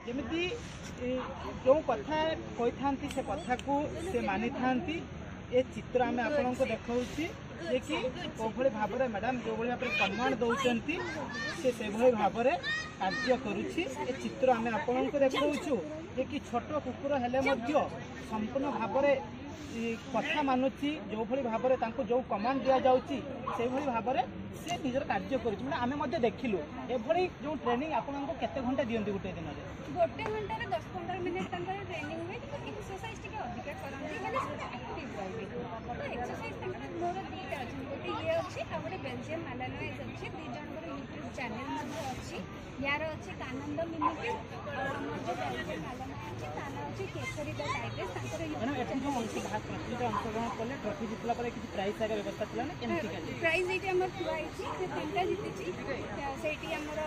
जमी जो कथा कही था से कथा को से मानि था ये चित्र आम आपण को देखा जे कि कौभली भाव में मैडम जो भाव में कमांड दौरान से भाव में कार्य करुच्ची ये चित्र आम आपण को देखा जे कि छोट कुकुर हेले संपूर्ण भाव में कथा मानुची जो भाई भाव में जो कमांड दि जाऊँगी से भाव में से निजर कार्य कर देखिलु एभली जो ट्रेनिंग आपको केते घंटा दियंती गोटे दिन में गोटे घंटे 10-15 मिनट ट्रेनिंग हुए एक्सरसाइज टिके अधिक करंती माने एक्टिव रहबे तो एक्सरसाइज मोर दीटा अछि गोटे ये अछि आ गोटे बेल्जियम मालानोइज अछि दी जनकर यूट्यूब चैनल मध्ये अछि यार अछि आनंद मिनिटी और हमर जो बेल्जियम मालानोइज अछि ताना अछि केसरी द टाइगर्स तांकर मैडम एठी जो अंशग्रहण कले ट्रॉफी जितला पर किसी प्राइज आगे व्यवस्था थिला ना केमती काली प्राइज एटी हमर थुआ अछि से तीनटा जितिछि सेठी हमर